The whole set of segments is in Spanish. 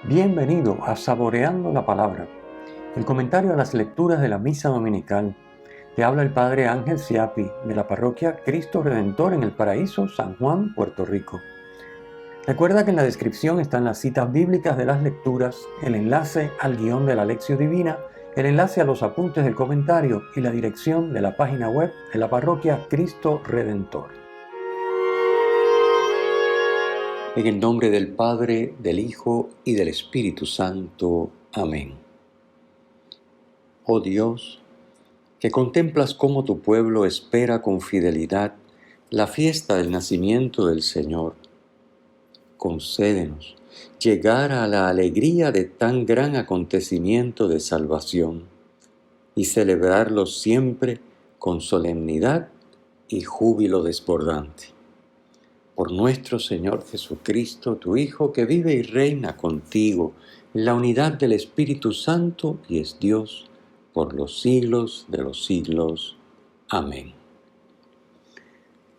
Bienvenido a Saboreando la Palabra, el comentario a las lecturas de la Misa Dominical. Te habla el Padre Ángel Siapi, de la parroquia Cristo Redentor en el Paraíso, San Juan, Puerto Rico. Recuerda que en la descripción están las citas bíblicas de las lecturas, el enlace al guión de la Lección Divina, el enlace a los apuntes del comentario y la dirección de la página web de la parroquia Cristo Redentor. En el nombre del Padre, del Hijo y del Espíritu Santo. Amén. Oh Dios, que contemplas cómo tu pueblo espera con fidelidad la fiesta del nacimiento del Señor, concédenos llegar a la alegría de tan gran acontecimiento de salvación y celebrarlo siempre con solemnidad y júbilo desbordante. Por nuestro Señor Jesucristo, tu Hijo, que vive y reina contigo en la unidad del Espíritu Santo y es Dios por los siglos de los siglos. Amén.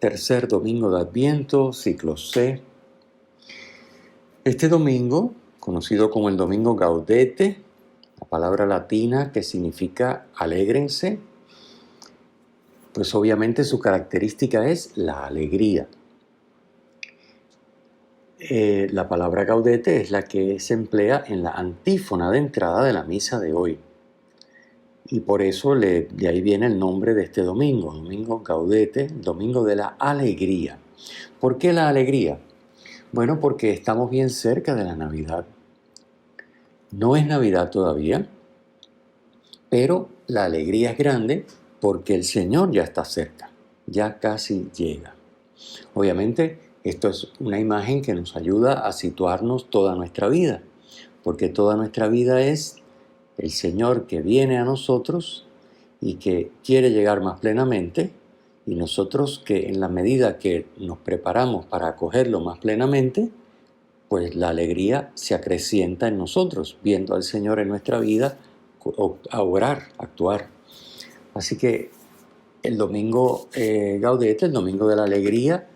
Tercer domingo de Adviento, ciclo C. Este domingo, conocido como el domingo Gaudete, la palabra latina que significa alégrense, pues obviamente su característica es la alegría. La palabra gaudete es la que se emplea en la antífona de entrada de la misa de hoy. Y por eso de ahí viene el nombre de este domingo, domingo gaudete, domingo de la alegría. ¿Por qué la alegría? Bueno, porque estamos bien cerca de la Navidad. No es Navidad todavía, pero la alegría es grande porque el Señor ya está cerca, ya casi llega. Obviamente, esto es una imagen que nos ayuda a situarnos toda nuestra vida, porque toda nuestra vida es el Señor que viene a nosotros y que quiere llegar más plenamente, y nosotros que en la medida que nos preparamos para acogerlo más plenamente, pues la alegría se acrecienta en nosotros, viendo al Señor en nuestra vida obrar, actuar. Así que el domingo Gaudete, el domingo de la alegría,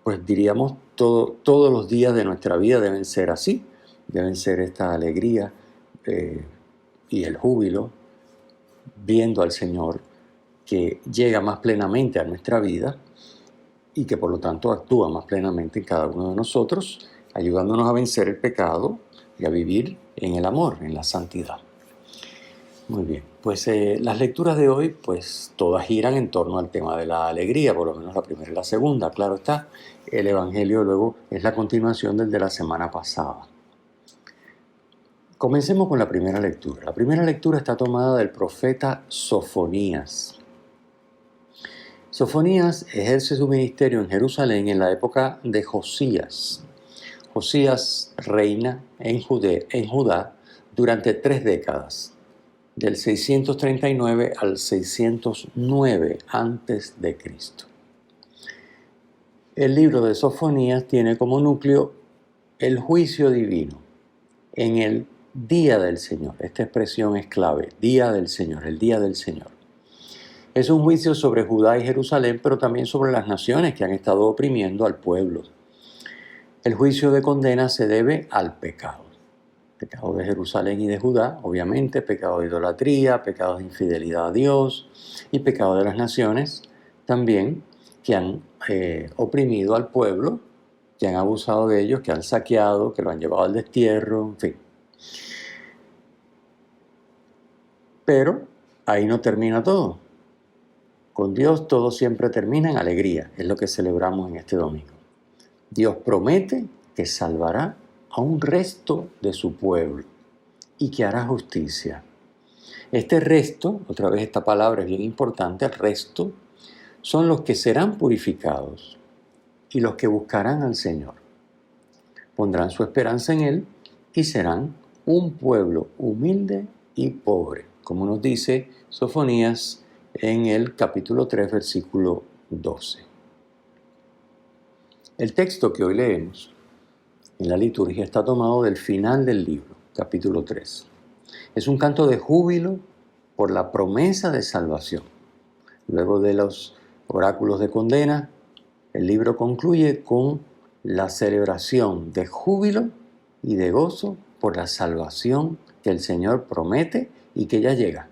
pues diríamos, todos los días de nuestra vida deben ser así, deben ser esta alegría y el júbilo, viendo al Señor que llega más plenamente a nuestra vida y que por lo tanto actúa más plenamente en cada uno de nosotros, ayudándonos a vencer el pecado y a vivir en el amor, en la santidad. Muy bien, pues las lecturas de hoy, pues todas giran en torno al tema de la alegría, por lo menos la primera y la segunda. Claro está, el Evangelio luego es la continuación del de la semana pasada. Comencemos con la primera lectura. La primera lectura está tomada del profeta Sofonías. Sofonías ejerce su ministerio en Jerusalén en la época de Josías. Josías reina en Judá durante 3 décadas. Del 639 al 609 a.C. El libro de Sofonías tiene como núcleo el juicio divino en el día del Señor. Esta expresión es clave, día del Señor, el día del Señor. Es un juicio sobre Judá y Jerusalén, pero también sobre las naciones que han estado oprimiendo al pueblo. El juicio de condena se debe al pecado. Pecado de Jerusalén y de Judá, obviamente, pecado de idolatría, pecado de infidelidad a Dios y pecado de las naciones también que han oprimido al pueblo, que han abusado de ellos, que han saqueado, que lo han llevado al destierro, en fin. Pero ahí no termina todo. Con Dios todo siempre termina en alegría, es lo que celebramos en este domingo. Dios promete que salvará a un resto de su pueblo y que hará justicia. Este resto, otra vez esta palabra es bien importante, el resto, son los que serán purificados y los que buscarán al Señor. Pondrán su esperanza en Él y serán un pueblo humilde y pobre, como nos dice Sofonías en el capítulo 3, versículo 12. El texto que hoy leemos en la liturgia está tomado del final del libro, capítulo 3. Es un canto de júbilo por la promesa de salvación. Luego de los oráculos de condena, el libro concluye con la celebración de júbilo y de gozo por la salvación que el Señor promete y que ya llega.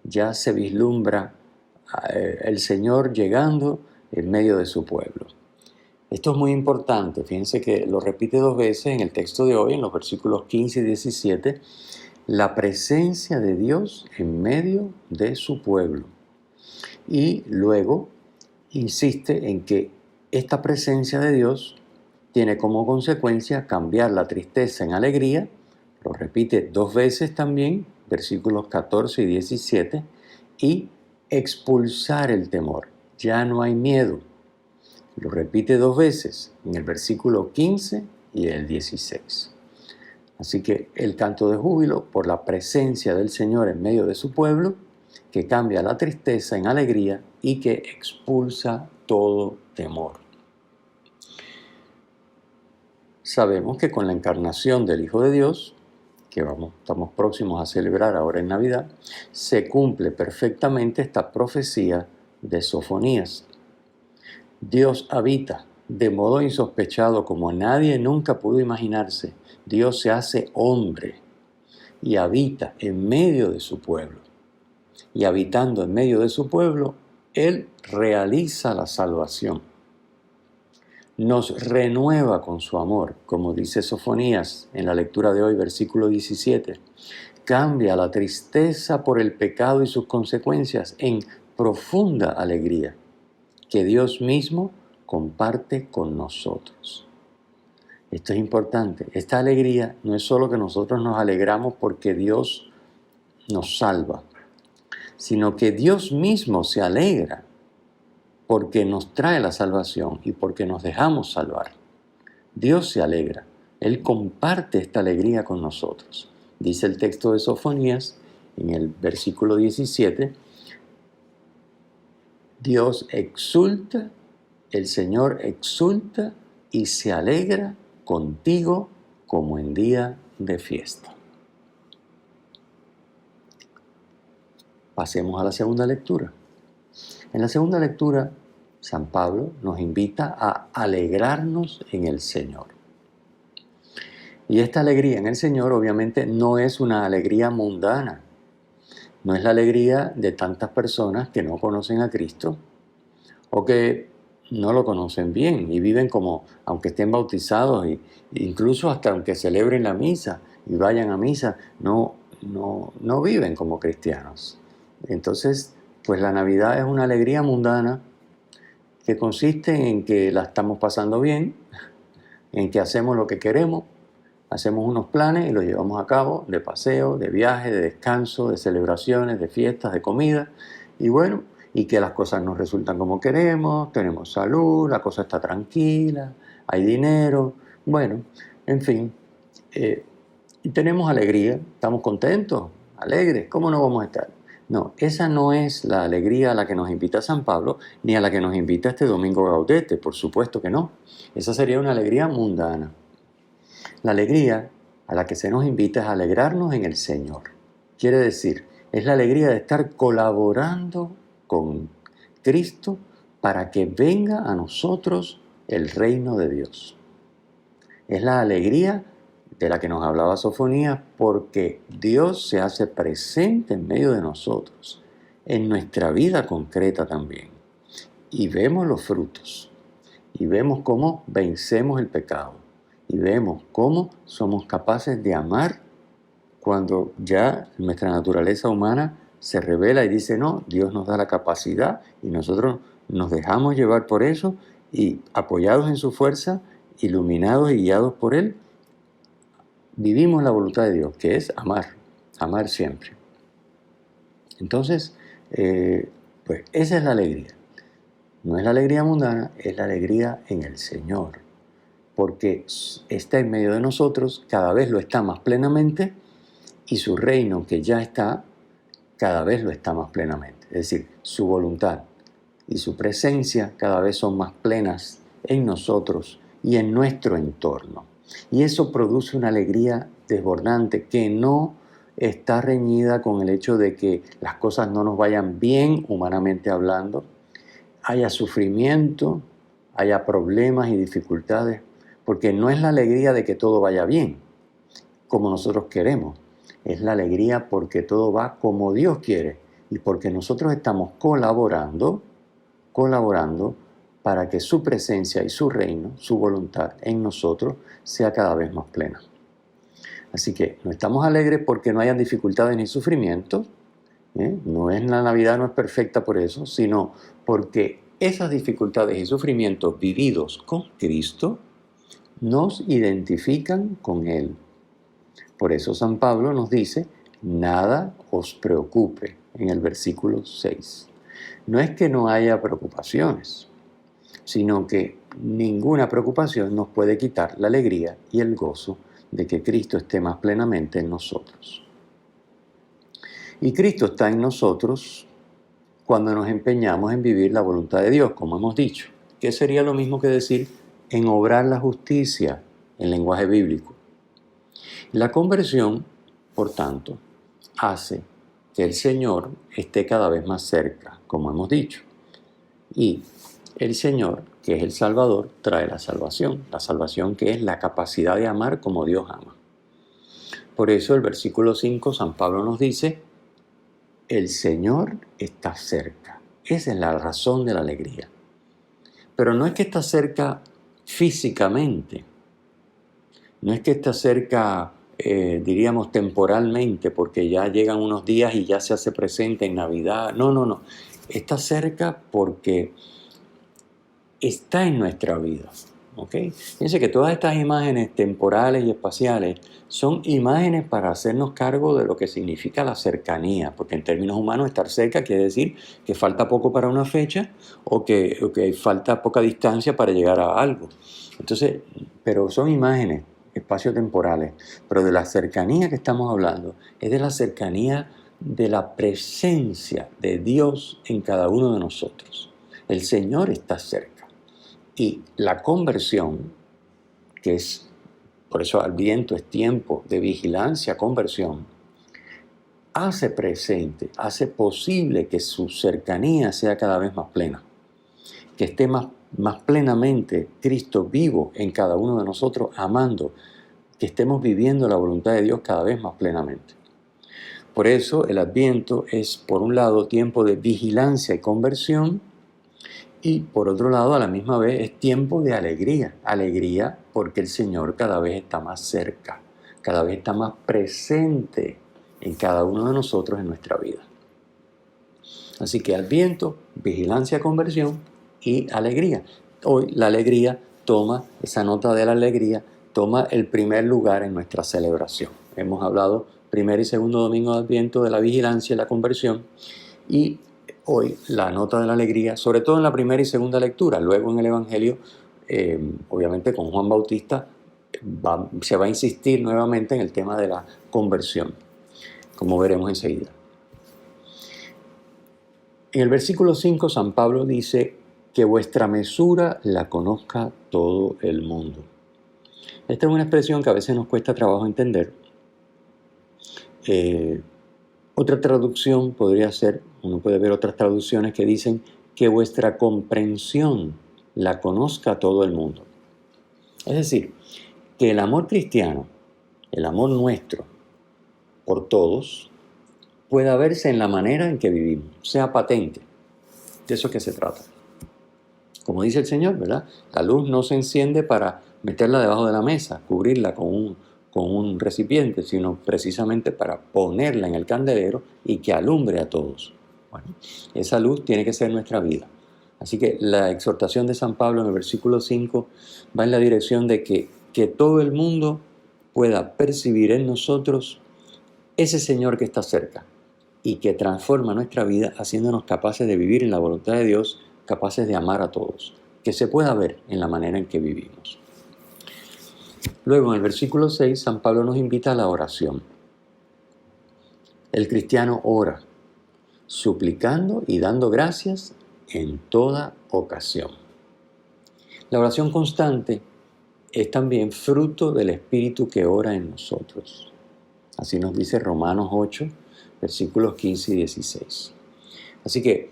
Ya se vislumbra el Señor llegando en medio de su pueblo. Esto es muy importante. Fíjense que lo repite dos veces en el texto de hoy, en los versículos 15 y 17, la presencia de Dios en medio de su pueblo. Y luego insiste en que esta presencia de Dios tiene como consecuencia cambiar la tristeza en alegría. Lo repite dos veces también, versículos 14 y 17, y expulsar el temor. Ya no hay miedo. Lo repite dos veces, en el versículo 15 y el 16. Así que el canto de júbilo por la presencia del Señor en medio de su pueblo, que cambia la tristeza en alegría y que expulsa todo temor. Sabemos que con la encarnación del Hijo de Dios, que estamos próximos a celebrar ahora en Navidad, se cumple perfectamente esta profecía de Sofonías. Dios habita de modo insospechado como nadie nunca pudo imaginarse. Dios se hace hombre y habita en medio de su pueblo. Y habitando en medio de su pueblo, Él realiza la salvación. Nos renueva con su amor, como dice Sofonías en la lectura de hoy, versículo 17. Cambia la tristeza por el pecado y sus consecuencias en profunda alegría, que Dios mismo comparte con nosotros. Esto es importante. Esta alegría no es solo que nosotros nos alegramos porque Dios nos salva, sino que Dios mismo se alegra porque nos trae la salvación y porque nos dejamos salvar. Dios se alegra. Él comparte esta alegría con nosotros. Dice el texto de Sofonías en el versículo 17, Dios exulta, el Señor exulta y se alegra contigo como en día de fiesta. Pasemos a la segunda lectura. En la segunda lectura, San Pablo nos invita a alegrarnos en el Señor. Y esta alegría en el Señor obviamente no es una alegría mundana. No es la alegría de tantas personas que no conocen a Cristo o que no lo conocen bien y viven como, aunque estén bautizados e incluso hasta aunque celebren la misa y vayan a misa, no viven como cristianos. Entonces, pues la Navidad es una alegría mundana que consiste en que la estamos pasando bien, en que hacemos lo que queremos, hacemos unos planes y los llevamos a cabo de paseo, de viaje, de descanso, de celebraciones, de fiestas, de comida. Y bueno, y que las cosas nos resultan como queremos, tenemos salud, la cosa está tranquila, hay dinero, bueno, en fin. Y tenemos alegría, estamos contentos, alegres, ¿cómo no vamos a estar? No, esa no es la alegría a la que nos invita San Pablo, ni a la que nos invita este domingo Gaudete, por supuesto que no. Esa sería una alegría mundana. La alegría a la que se nos invita es a alegrarnos en el Señor. Quiere decir, es la alegría de estar colaborando con Cristo para que venga a nosotros el reino de Dios. Es la alegría de la que nos hablaba Sofonías porque Dios se hace presente en medio de nosotros, en nuestra vida concreta también. Y vemos los frutos, y vemos cómo vencemos el pecado. Y vemos cómo somos capaces de amar cuando ya nuestra naturaleza humana se revela y dice, no, Dios nos da la capacidad y nosotros nos dejamos llevar por eso y apoyados en su fuerza, iluminados y guiados por Él, vivimos la voluntad de Dios, que es amar siempre. Entonces, pues esa es la alegría. No es la alegría mundana, es la alegría en el Señor. Porque está en medio de nosotros, cada vez lo está más plenamente, y su reino que ya está, cada vez lo está más plenamente. Es decir, su voluntad y su presencia cada vez son más plenas en nosotros y en nuestro entorno. Y eso produce una alegría desbordante que no está reñida con el hecho de que las cosas no nos vayan bien humanamente hablando, haya sufrimiento, haya problemas y dificultades. Porque no es la alegría de que todo vaya bien, como nosotros queremos. Es la alegría porque todo va como Dios quiere y porque nosotros estamos colaborando para que su presencia y su reino, su voluntad en nosotros sea cada vez más plena. Así que no estamos alegres porque no hayan dificultades ni sufrimientos. No es la Navidad, no es perfecta por eso, sino porque esas dificultades y sufrimientos vividos con Cristo nos identifican con Él. Por eso San Pablo nos dice, nada os preocupe, en el versículo 6. No es que no haya preocupaciones, sino que ninguna preocupación nos puede quitar la alegría y el gozo de que Cristo esté más plenamente en nosotros. Y Cristo está en nosotros cuando nos empeñamos en vivir la voluntad de Dios, como hemos dicho, que sería lo mismo que decir en obrar la justicia en lenguaje bíblico. La conversión, por tanto, hace que el Señor esté cada vez más cerca, como hemos dicho. Y el Señor, que es el Salvador, trae la salvación que es la capacidad de amar como Dios ama. Por eso el versículo 5, San Pablo nos dice, el Señor está cerca. Esa es la razón de la alegría. Pero no es que está cerca físicamente, no es que está cerca, diríamos, temporalmente, porque ya llegan unos días y ya se hace presente en Navidad. No. Está cerca porque está en nuestra vida. ¿Ok? Fíjense que todas estas imágenes temporales y espaciales son imágenes para hacernos cargo de lo que significa la cercanía, porque en términos humanos estar cerca quiere decir que falta poco para una fecha o que falta poca distancia para llegar a algo. Entonces, pero son imágenes espaciotemporales, pero de la cercanía que estamos hablando es de la cercanía de la presencia de Dios en cada uno de nosotros. El Señor está cerca. Y la conversión, que es, por eso Adviento es tiempo de vigilancia, conversión, hace presente, hace posible que su cercanía sea cada vez más plena, que esté más plenamente Cristo vivo en cada uno de nosotros, amando, que estemos viviendo la voluntad de Dios cada vez más plenamente. Por eso el Adviento es, por un lado, tiempo de vigilancia y conversión, y por otro lado, a la misma vez, es tiempo de alegría. Alegría porque el Señor cada vez está más cerca, cada vez está más presente en cada uno de nosotros en nuestra vida. Así que Adviento, vigilancia, conversión y alegría. Hoy la alegría toma, esa nota de la alegría, toma el primer lugar en nuestra celebración. Hemos hablado primer y segundo domingo de Adviento de la vigilancia y la conversión y hoy la nota de la alegría, sobre todo en la primera y segunda lectura. Luego en el Evangelio, obviamente con Juan Bautista, se va a insistir nuevamente en el tema de la conversión, como veremos enseguida. En el versículo 5, San Pablo dice que vuestra mesura la conozca todo el mundo. Esta es una expresión que a veces nos cuesta trabajo entender. Otra traducción podría ser, uno puede ver otras traducciones que dicen que vuestra comprensión la conozca todo el mundo. Es decir, que el amor cristiano, el amor nuestro por todos, pueda verse en la manera en que vivimos, sea patente. De eso es que se trata. Como dice el Señor, ¿verdad? La luz no se enciende para meterla debajo de la mesa, cubrirla con un recipiente, sino precisamente para ponerla en el candelero y que alumbre a todos. Bueno, esa luz tiene que ser nuestra vida. Así que la exhortación de San Pablo en el versículo 5 va en la dirección de que todo el mundo pueda percibir en nosotros ese Señor que está cerca y que transforma nuestra vida haciéndonos capaces de vivir en la voluntad de Dios, capaces de amar a todos, que se pueda ver en la manera en que vivimos. Luego, en el versículo 6, San Pablo nos invita a la oración. El cristiano ora, suplicando y dando gracias en toda ocasión. La oración constante es también fruto del Espíritu que ora en nosotros. Así nos dice Romanos 8, versículos 15 y 16. Así que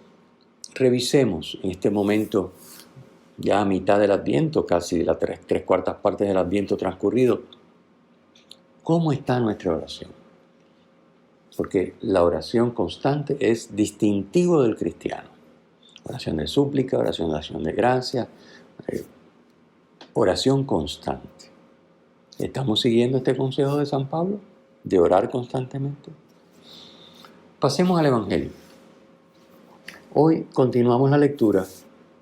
revisemos en este momento ya a mitad del Adviento, casi las tres cuartas partes del Adviento transcurrido. ¿Cómo está nuestra oración? Porque la oración constante es distintivo del cristiano. Oración de súplica, oración de acción de gracia, oración constante. ¿Estamos siguiendo este consejo de San Pablo de orar constantemente? Pasemos al Evangelio. Hoy continuamos la lectura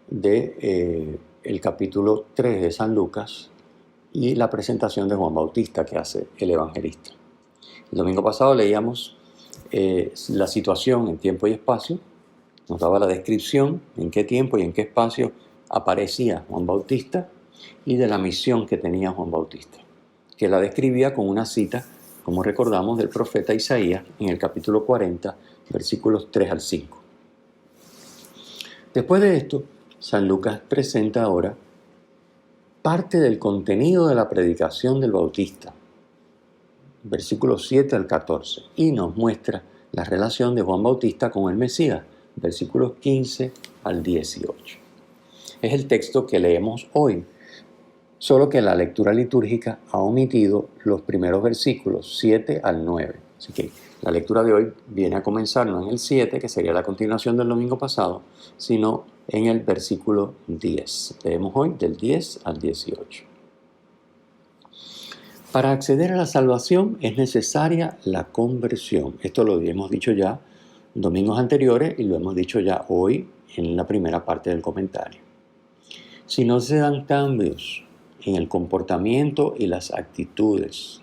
de el capítulo 3 de San Lucas y la presentación de Juan Bautista que hace el evangelista. El domingo pasado leíamos la situación en tiempo y espacio, nos daba la descripción en qué tiempo y en qué espacio aparecía Juan Bautista y de la misión que tenía Juan Bautista, que la describía con una cita, como recordamos, del profeta Isaías en el capítulo 40, versículos 3 al 5. Después de esto, San Lucas presenta ahora parte del contenido de la predicación del Bautista, versículos 7 al 14, y nos muestra la relación de Juan Bautista con el Mesías, versículos 15 al 18. Es el texto que leemos hoy, solo que la lectura litúrgica ha omitido los primeros versículos 7 al 9. Así que la lectura de hoy viene a comenzar no en el 7, que sería la continuación del domingo pasado, sino en el versículo 10. Leemos hoy del 10 al 18. Para acceder a la salvación es necesaria la conversión. Esto lo hemos dicho ya en domingos anteriores y lo hemos dicho ya hoy en la primera parte del comentario. Si no se dan cambios en el comportamiento y las actitudes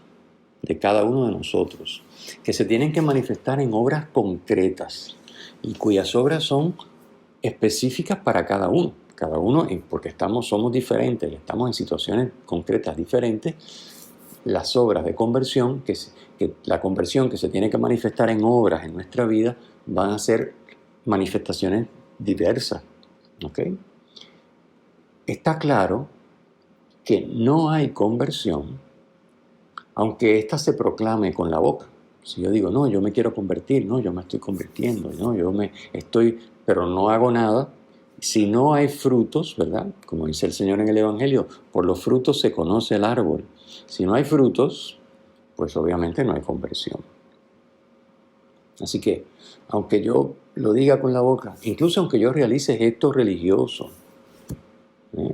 de cada uno de nosotros, que se tienen que manifestar en obras concretas y cuyas obras son específicas para cada uno, porque somos diferentes, estamos en situaciones concretas diferentes. Las obras de conversión, la conversión que se tiene que manifestar en obras en nuestra vida, van a ser manifestaciones diversas. ¿Ok? Está claro que no hay conversión, aunque ésta se proclame con la boca. Si yo digo, no, yo me quiero convertir, no, yo me estoy convirtiendo, no, pero no hago nada. Si no hay frutos, ¿verdad? Como dice el Señor en el Evangelio, por los frutos se conoce el árbol. Si no hay frutos, pues obviamente no hay conversión. Así que, aunque yo lo diga con la boca, incluso aunque yo realice gestos religiosos,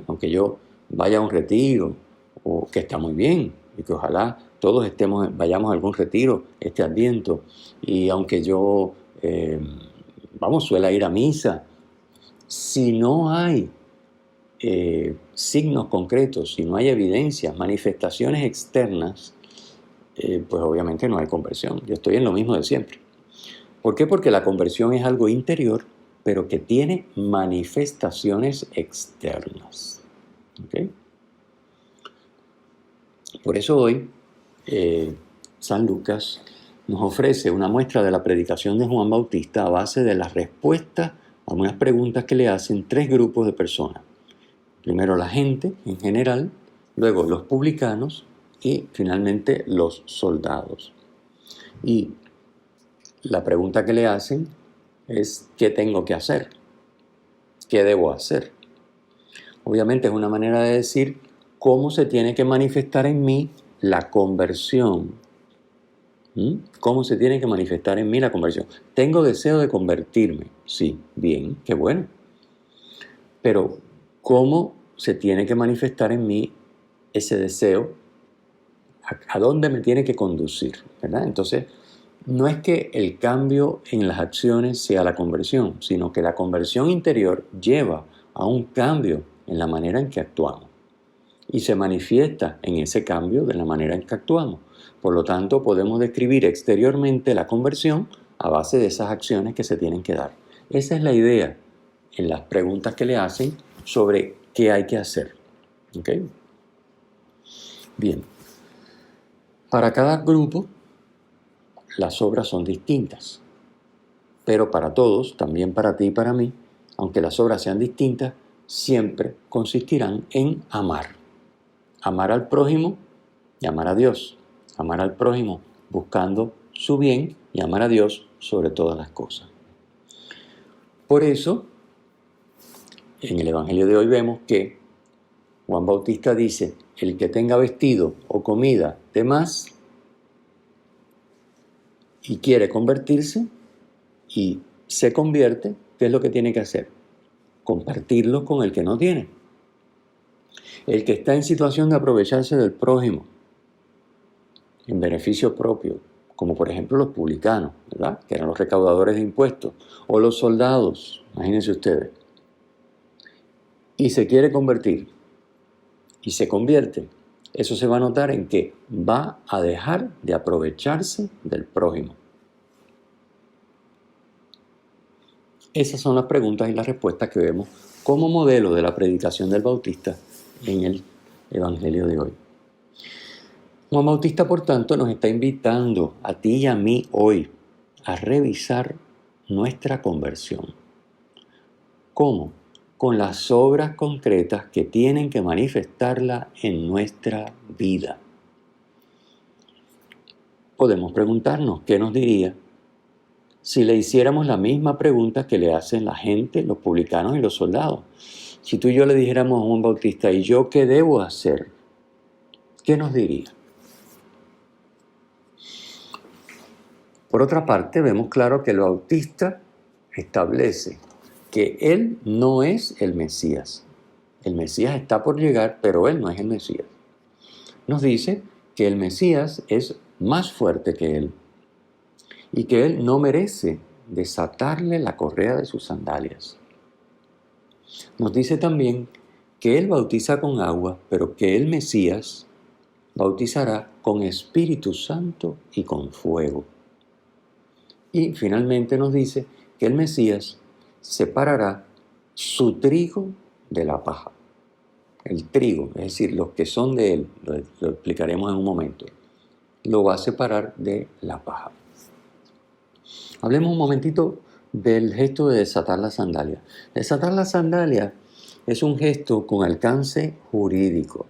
aunque yo vaya a un retiro, o que está muy bien, y que ojalá todos vayamos a algún retiro este Adviento, y aunque yo, suela ir a misa, si no hay signos concretos, si no hay evidencias, manifestaciones externas, pues obviamente no hay conversión. Yo estoy en lo mismo de siempre. ¿Por qué? Porque la conversión es algo interior, pero que tiene manifestaciones externas. ¿Okay? Por eso hoy San Lucas nos ofrece una muestra de la predicación de Juan Bautista a base de las respuestas a unas preguntas que le hacen tres grupos de personas. Primero la gente en general, luego los publicanos y finalmente los soldados. Y la pregunta que le hacen es ¿qué tengo que hacer? ¿Qué debo hacer? Obviamente es una manera de decir cómo se tiene que manifestar en mí la conversión. ¿Cómo se tiene que manifestar en mí la conversión? Tengo deseo de convertirme. Sí, bien, qué bueno. Pero ¿cómo se tiene que manifestar en mí ese deseo? ¿A dónde me tiene que conducir? ¿Verdad? Entonces, no es que el cambio en las acciones sea la conversión, sino que la conversión interior lleva a un cambio en la manera en que actuamos. Y se manifiesta en ese cambio de la manera en que actuamos. Por lo tanto, podemos describir exteriormente la conversión a base de esas acciones que se tienen que dar. Esa es la idea en las preguntas que le hacen sobre qué hay que hacer. ¿Ok? Bien. Para cada grupo, las obras son distintas. Pero para todos, también para ti y para mí, aunque las obras sean distintas, siempre consistirán en amar. Amar al prójimo y amar a Dios. Amar al prójimo buscando su bien y amar a Dios sobre todas las cosas. Por eso, En el Evangelio de hoy vemos que Juan Bautista dice, el que tenga vestido o comida de más y quiere convertirse y se convierte, ¿qué es lo que tiene que hacer? Compartirlo con el que no tiene. El que está en situación de aprovecharse del prójimo en beneficio propio, como por ejemplo los publicanos, ¿verdad? Que eran los recaudadores de impuestos, o los soldados, imagínense ustedes, y se quiere convertir y se convierte, eso se va a notar en que va a dejar de aprovecharse del prójimo. Esas son las preguntas y las respuestas que vemos como modelo de la predicación del Bautista en el Evangelio de hoy. Juan Bautista, por tanto, nos está invitando a ti y a mí hoy a revisar nuestra conversión. ¿Cómo? Con las obras concretas que tienen que manifestarla en nuestra vida. Podemos preguntarnos, ¿qué nos diría si le hiciéramos la misma pregunta que le hacen la gente, los publicanos y los soldados? Si tú y yo le dijéramos a Juan Bautista, ¿y yo qué debo hacer? ¿Qué nos diría? Por otra parte, vemos claro que el Bautista establece que él no es el Mesías. El Mesías está por llegar, pero él no es el Mesías. Nos dice que el Mesías es más fuerte que él y que él no merece desatarle la correa de sus sandalias. Nos dice también que él bautiza con agua, pero que el Mesías bautizará con Espíritu Santo y con fuego. Y finalmente nos dice que el Mesías separará su trigo de la paja. El trigo, es decir, los que son de él, lo explicaremos en un momento, lo va a separar de la paja. Hablemos un momentito del gesto de desatar la sandalia. Desatar la sandalia es un gesto con alcance jurídico.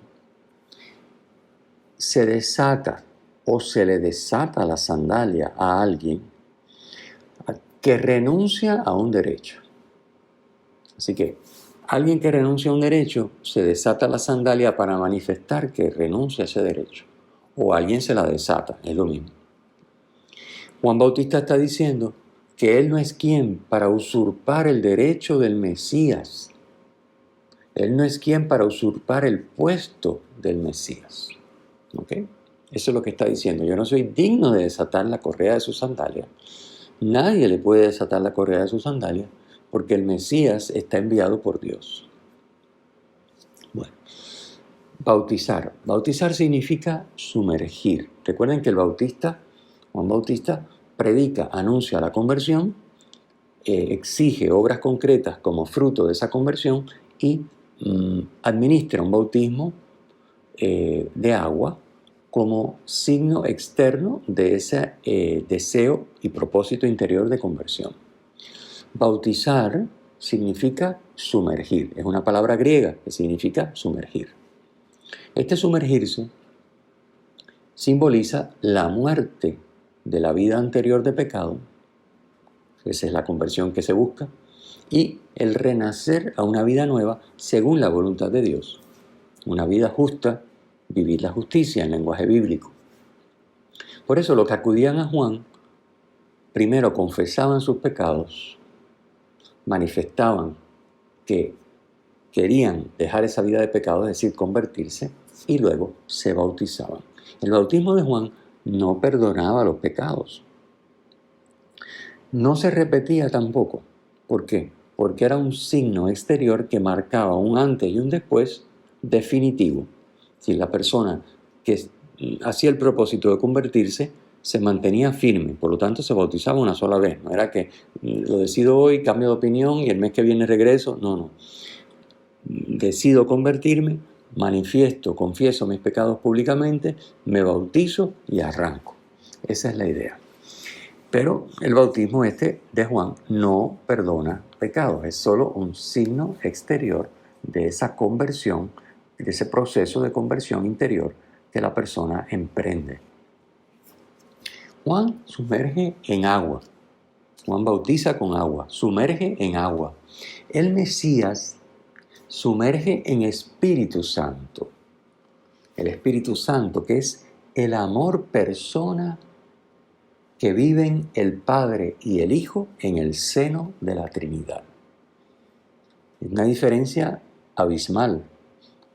Se desata o se le desata la sandalia a alguien que renuncia a un derecho. Así que alguien que renuncia a un derecho se desata la sandalia para manifestar que renuncia a ese derecho. O alguien se la desata, es lo mismo. Juan Bautista está diciendo que él no es quien para usurpar el derecho del Mesías. Él no es quien para usurpar el puesto del Mesías. ¿Ok? Eso es lo que está diciendo. Yo no soy digno de desatar la correa de su sandalia. Nadie le puede desatar la correa de su sandalia porque el Mesías está enviado por Dios. Bueno, bautizar. Bautizar significa sumergir. Recuerden que Juan Bautista, predica, anuncia la conversión, exige obras concretas como fruto de esa conversión y administra un bautismo de agua como signo externo de ese deseo y propósito interior de conversión. Bautizar significa sumergir, es una palabra griega que significa sumergir. Este sumergirse simboliza la muerte de la vida anterior de pecado, esa es la conversión que se busca, y el renacer a una vida nueva según la voluntad de Dios, una vida justa, vivir la justicia en lenguaje bíblico. Por eso los que acudían a Juan, primero confesaban sus pecados, manifestaban que querían dejar esa vida de pecado, es decir, convertirse, y luego se bautizaban. El bautismo de Juan no perdonaba los pecados. No se repetía tampoco. ¿Por qué? Porque era un signo exterior que marcaba un antes y un después definitivo. Si la persona que hacía el propósito de convertirse se mantenía firme, por lo tanto se bautizaba una sola vez. No era que lo decido hoy, cambio de opinión y el mes que viene regreso. No. Decido convertirme, manifiesto, confieso mis pecados públicamente, me bautizo y arranco. Esa es la idea. Pero el bautismo de Juan no perdona pecados, es solo un signo exterior de esa conversión, de ese proceso de conversión interior que la persona emprende. Juan sumerge en agua. Juan bautiza con agua, sumerge en agua. El Mesías sumerge en Espíritu Santo. El Espíritu Santo, que es el amor persona que viven el Padre y el Hijo en el seno de la Trinidad. Es una diferencia abismal.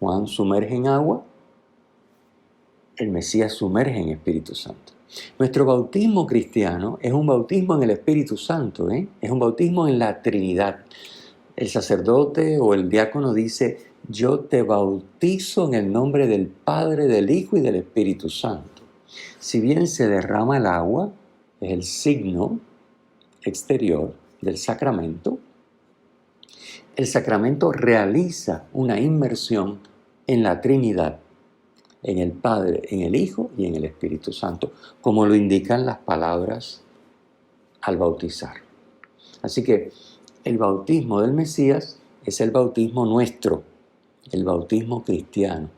Juan sumerge en agua, el Mesías sumerge en Espíritu Santo. Nuestro bautismo cristiano es un bautismo en el Espíritu Santo, es un bautismo en la Trinidad. El sacerdote o el diácono dice: yo te bautizo en el nombre del Padre, del Hijo y del Espíritu Santo. Si bien se derrama el agua, es el signo exterior del sacramento, el sacramento realiza una inmersión en la Trinidad, en el Padre, en el Hijo y en el Espíritu Santo, como lo indican las palabras al bautizar. Así que el bautismo del Mesías es el bautismo nuestro, el bautismo cristiano.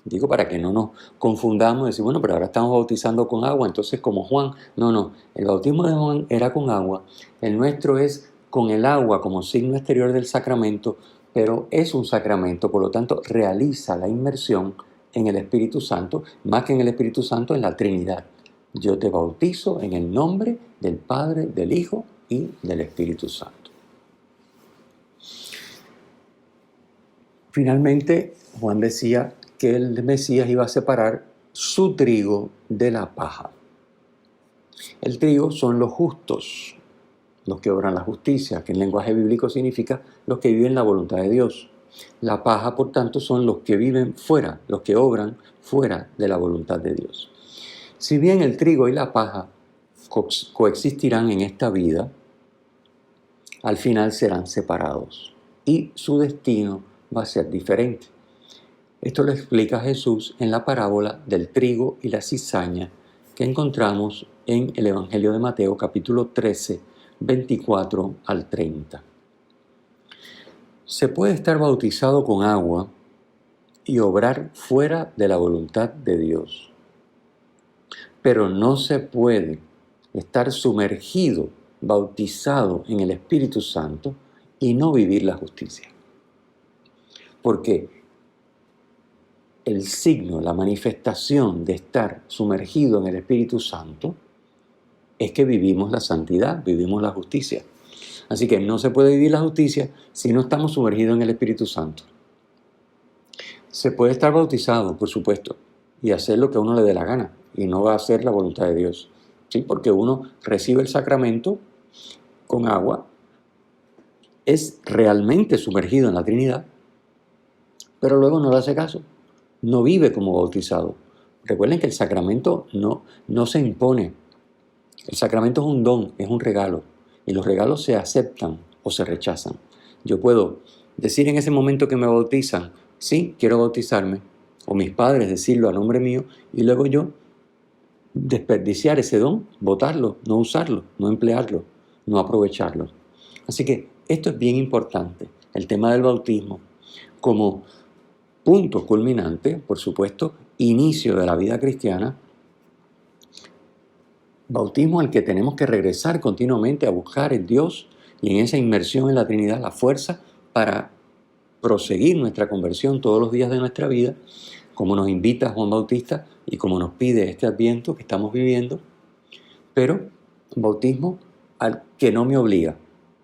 Digo, para que no nos confundamos y decir, bueno, pero ahora estamos bautizando con agua, entonces como Juan. No, el bautismo de Juan era con agua, el nuestro es con el agua como signo exterior del sacramento, pero es un sacramento, por lo tanto realiza la inmersión en el Espíritu Santo, más que en el Espíritu Santo, en la Trinidad. Yo te bautizo en el nombre del Padre, del Hijo y del Espíritu Santo. Finalmente, Juan decía que el Mesías iba a separar su trigo de la paja. El trigo son los justos, los que obran la justicia, que en lenguaje bíblico significa los que viven la voluntad de Dios. La paja, por tanto, son los que viven fuera, los que obran fuera de la voluntad de Dios. Si bien el trigo y la paja coexistirán en esta vida, al final serán separados y su destino va a ser diferente. Esto lo explica Jesús en la parábola del trigo y la cizaña que encontramos en el Evangelio de Mateo, capítulo 13, 24 al 30. Se puede estar bautizado con agua y obrar fuera de la voluntad de Dios, pero no se puede estar sumergido, bautizado en el Espíritu Santo y no vivir la justicia. Porque el signo, la manifestación de estar sumergido en el Espíritu Santo es que vivimos la santidad, vivimos la justicia. Así que no se puede vivir la justicia si no estamos sumergidos en el Espíritu Santo. Se puede estar bautizado, por supuesto, y hacer lo que a uno le dé la gana, y no va a hacer la voluntad de Dios. ¿Sí? Porque uno recibe el sacramento con agua, es realmente sumergido en la Trinidad, pero luego no le hace caso, no vive como bautizado. Recuerden que el sacramento no se impone. El sacramento es un don, es un regalo, y los regalos se aceptan o se rechazan. Yo puedo decir en ese momento que me bautizan, sí, quiero bautizarme, o mis padres decirlo a nombre mío, y luego yo desperdiciar ese don, botarlo, no usarlo, no emplearlo, no aprovecharlo. Así que esto es bien importante, el tema del bautismo, como punto culminante, por supuesto, inicio de la vida cristiana, bautismo al que tenemos que regresar continuamente a buscar en Dios y en esa inmersión en la Trinidad la fuerza para proseguir nuestra conversión todos los días de nuestra vida, como nos invita Juan Bautista y como nos pide este Adviento que estamos viviendo, pero bautismo al que no me obliga,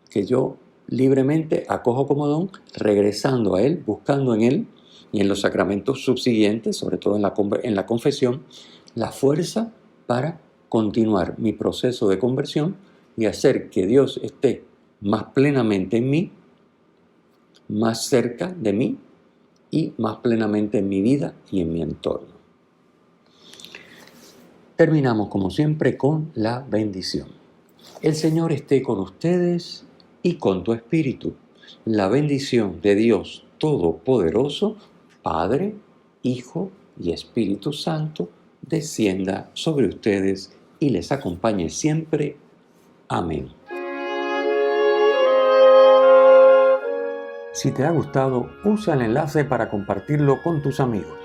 que yo libremente acojo como don, regresando a Él, buscando en Él y en los sacramentos subsiguientes, sobre todo en la confesión, la fuerza para continuar mi proceso de conversión y hacer que Dios esté más plenamente en mí, más cerca de mí y más plenamente en mi vida y en mi entorno. Terminamos como siempre con la bendición. El Señor esté con ustedes y con tu espíritu. La bendición de Dios Todopoderoso, Padre, Hijo y Espíritu Santo, descienda sobre ustedes y les acompañe siempre. Amén. Si te ha gustado, usa el enlace para compartirlo con tus amigos.